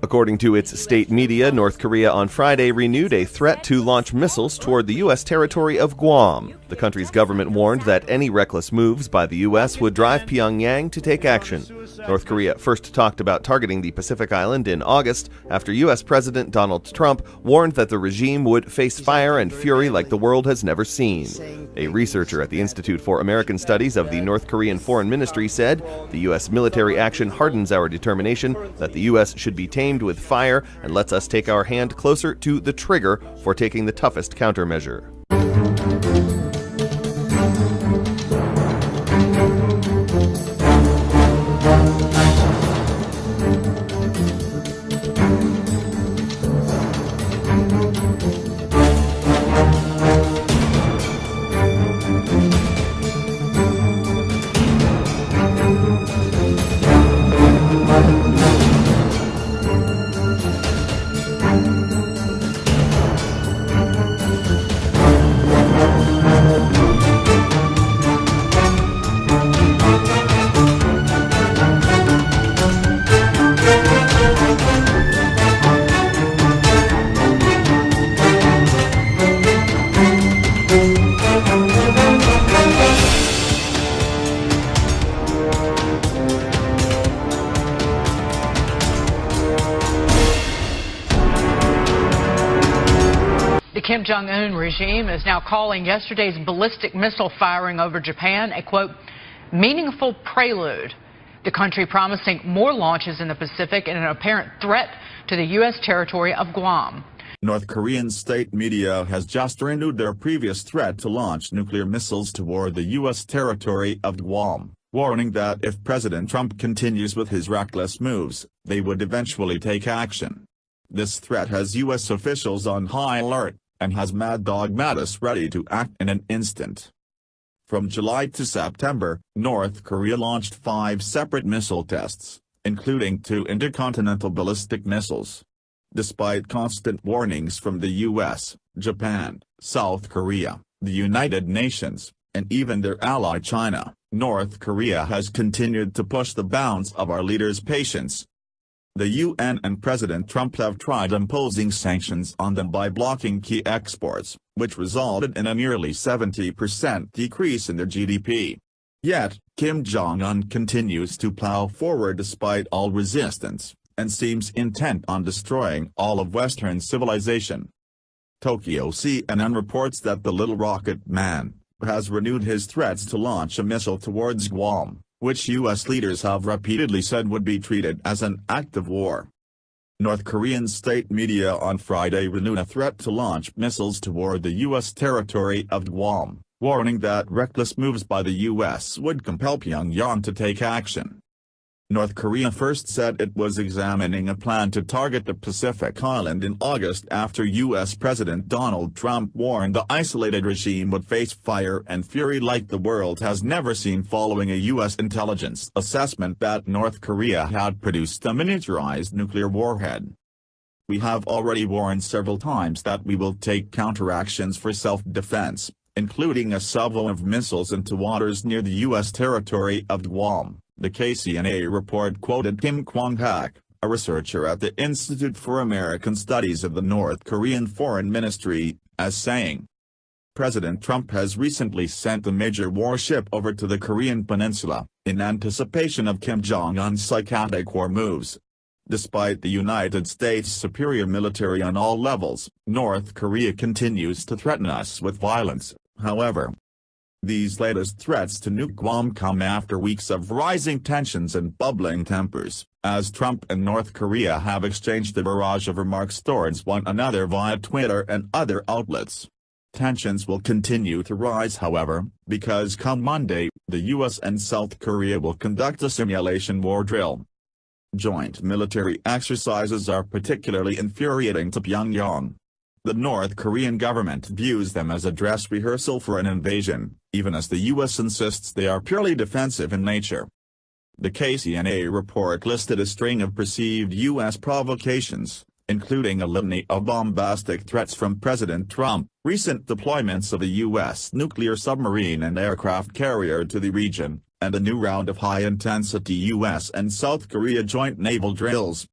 According to its state media, North Korea on Friday renewed a threat to launch missiles toward the U.S. territory of Guam. The country's government warned that any reckless moves by the U.S. would drive Pyongyang to take action. North Korea first talked about targeting the Pacific island in August after U.S. President Donald Trump warned that the regime would face fire and fury like the world has never seen. A researcher at the Institute for American Studies of the North Korean Foreign Ministry said, "The U.S. military action hardens our determination that the U.S. should be tamed with fire and lets us take our hand closer to the trigger for taking the toughest countermeasure." The Kim Jong-un regime is now calling yesterday's ballistic missile firing over Japan a, quote, meaningful prelude. The country promising more launches in the Pacific in an apparent threat to the U.S. territory of Guam. North Korean state media has just renewed their previous threat to launch nuclear missiles toward the U.S. territory of Guam, warning that if President Trump continues with his reckless moves, they would eventually take action. This threat has U.S. officials on high alert, and has Mad Dog Mattis ready to act in an instant. From July to September, North Korea launched 5 separate missile tests, including 2 intercontinental ballistic missiles. Despite constant warnings from the U.S., Japan, South Korea, the United Nations, and even their ally China, North Korea has continued to push the bounds of our leaders' patience. The UN and President Trump have tried imposing sanctions on them by blocking key exports, which resulted in a nearly 70% decrease in their GDP. Yet, Kim Jong-un continues to plow forward despite all resistance, and seems intent on destroying all of Western civilization. Tokyo CNN reports that the Little Rocket Man has renewed his threats to launch a missile towards Guam, which U.S. leaders have repeatedly said would be treated as an act of war. North Korean state media on Friday renewed a threat to launch missiles toward the U.S. territory of Guam, warning that reckless moves by the U.S. would compel Pyongyang to take action. North Korea first said it was examining a plan to target the Pacific island in August after U.S. President Donald Trump warned the isolated regime would face fire and fury like the world has never seen following a U.S. intelligence assessment that North Korea had produced a miniaturized nuclear warhead. "We have already warned several times that we will take counteractions for self-defense, including a salvo of missiles into waters near the U.S. territory of Guam," the KCNA report quoted Kim Kwang-hak, a researcher at the Institute for American Studies of the North Korean Foreign Ministry, as saying. President Trump has recently sent a major warship over to the Korean peninsula, in anticipation of Kim Jong-un's psychotic war moves. Despite the United States' superior military on all levels, North Korea continues to threaten us with violence, however. These latest threats to nuke Guam come after weeks of rising tensions and bubbling tempers, as Trump and North Korea have exchanged a barrage of remarks towards one another via Twitter and other outlets. Tensions will continue to rise however, because come Monday, the U.S. and South Korea will conduct a simulation war drill. Joint military exercises are particularly infuriating to Pyongyang. The North Korean government views them as a dress rehearsal for an invasion, even as the U.S. insists they are purely defensive in nature. The KCNA report listed a string of perceived U.S. provocations, including a litany of bombastic threats from President Trump, recent deployments of the U.S. nuclear submarine and aircraft carrier to the region, and a new round of high-intensity U.S. and South Korea joint naval drills.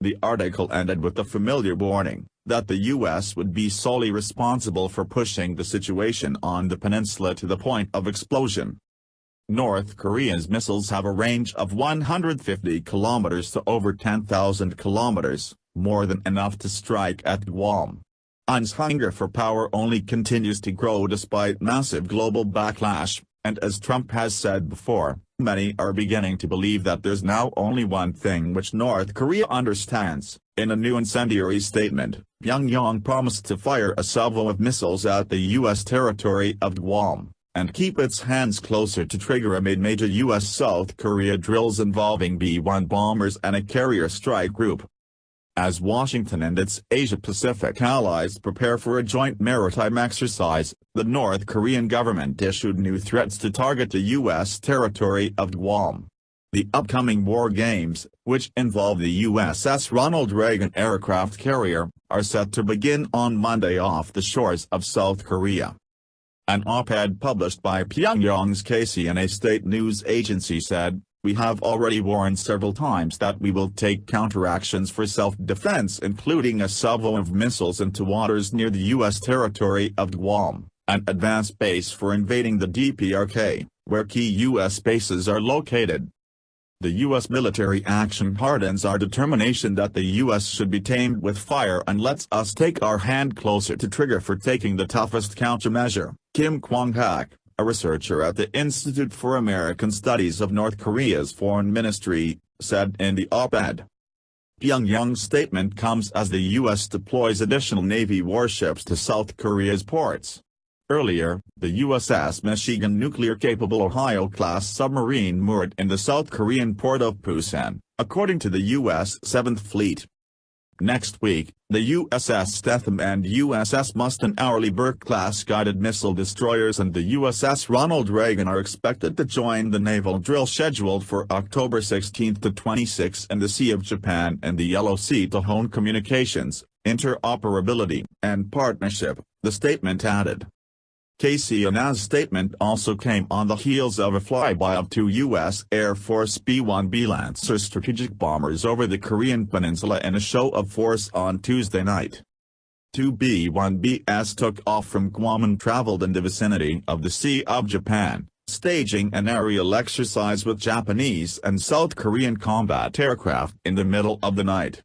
The article ended with the familiar warning that the U.S. would be solely responsible for pushing the situation on the peninsula to the point of explosion. North Korea's missiles have a range of 150 kilometers to over 10,000 kilometers, more than enough to strike at Guam. UN's hunger for power only continues to grow despite massive global backlash, and as Trump has said before, many are beginning to believe that there's now only one thing which North Korea understands. In a new incendiary statement, Pyongyang promised to fire a salvo of missiles at the U.S. territory of Guam, and keep its hands closer to trigger amid major U.S.-South Korea drills involving B-1 bombers and a carrier strike group. As Washington and its Asia-Pacific allies prepare for a joint maritime exercise, the North Korean government issued new threats to target the U.S. territory of Guam. The upcoming war games, which involve the USS Ronald Reagan aircraft carrier, are set to begin on Monday off the shores of South Korea. An op-ed published by Pyongyang's KCNA state news agency said, "We have already warned several times that we will take counteractions for self-defense, including a salvo of missiles into waters near the U.S. territory of Guam, an advanced base for invading the DPRK, where key U.S. bases are located." The U.S. military action hardens our determination that the U.S. should be tamed with fire and lets us take our hand closer to trigger for taking the toughest countermeasure, Kim Kwang-hak, a researcher at the Institute for American Studies of North Korea's foreign ministry, said in the op-ed. Pyongyang's statement comes as the U.S. deploys additional Navy warships to South Korea's ports. Earlier, the USS Michigan nuclear-capable Ohio-class submarine moored in the South Korean port of Busan, according to the U.S. 7th Fleet. Next week, the USS Stetham and USS Mustin Arleigh Burke-class guided missile destroyers and the USS Ronald Reagan are expected to join the naval drill scheduled for October 16 to 26 in the Sea of Japan and the Yellow Sea to hone communications, interoperability, and partnership, the statement added. KCNA's statement also came on the heels of a flyby of two U.S. Air Force B-1B Lancer strategic bombers over the Korean peninsula in a show of force on Tuesday night. Two B-1Bs took off from Guam and traveled in the vicinity of the Sea of Japan, staging an aerial exercise with Japanese and South Korean combat aircraft in the middle of the night.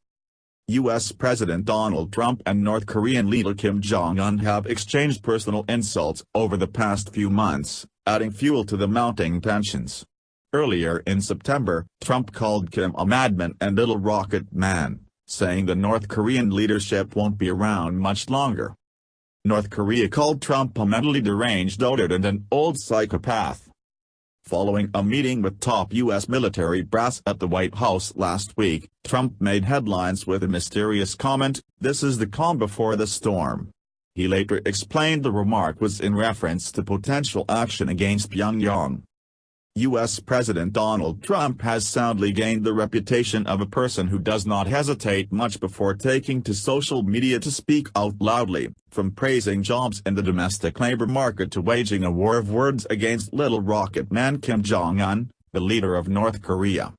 U.S. President Donald Trump and North Korean leader Kim Jong-un have exchanged personal insults over the past few months, adding fuel to the mounting tensions. Earlier in September, Trump called Kim a madman and little rocket man, saying the North Korean leadership won't be around much longer. North Korea called Trump a mentally deranged dotard and an old psychopath. Following a meeting with top U.S. military brass at the White House last week, Trump made headlines with a mysterious comment, "This is the calm before the storm." He later explained the remark was in reference to potential action against Pyongyang. U.S. President Donald Trump has soundly gained the reputation of a person who does not hesitate much before taking to social media to speak out loudly, from praising jobs in the domestic labor market to waging a war of words against little rocket man Kim Jong-un, the leader of North Korea.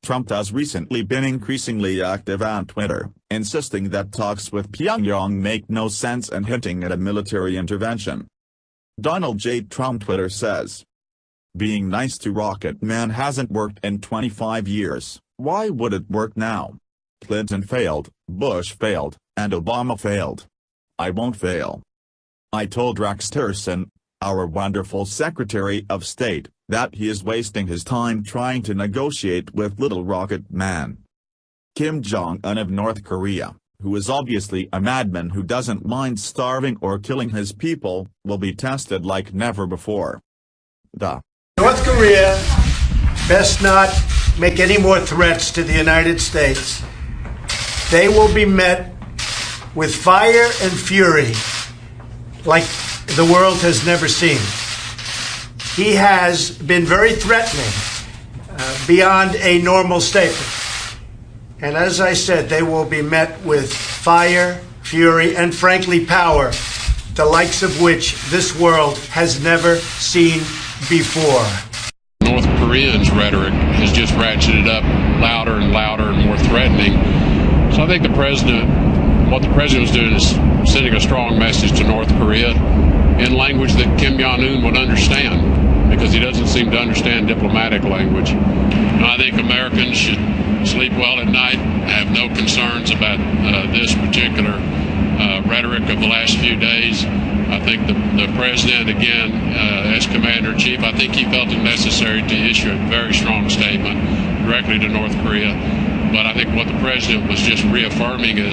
Trump has recently been increasingly active on Twitter, insisting that talks with Pyongyang make no sense and hinting at a military intervention. Donald J. Trump Twitter says, "Being nice to Rocket Man hasn't worked in 25 years, why would it work now? Clinton failed, Bush failed, and Obama failed. I won't fail. I told Rex Tillerson, our wonderful Secretary of State, that he is wasting his time trying to negotiate with little Rocket Man." Kim Jong-un of North Korea, who is obviously a madman who doesn't mind starving or killing his people, will be tested like never before. North Korea best not make any more threats to the United States. They will be met with fire and fury like the world has never seen. He has been very threatening beyond a normal statement. And as I said, they will be met with fire, fury, and frankly power, the likes of which this world has never seen before. North Korea's rhetoric has just ratcheted up louder and louder and more threatening. So I think what the president was doing is sending a strong message to North Korea in language that Kim Jong-un would understand, because he doesn't seem to understand diplomatic language. And I think Americans should sleep well at night, have no concerns about this particular rhetoric of the last few days. I think the president, again, as commander-in-chief, I think he felt it necessary to issue a very strong statement directly to North Korea. But I think what the president was just reaffirming is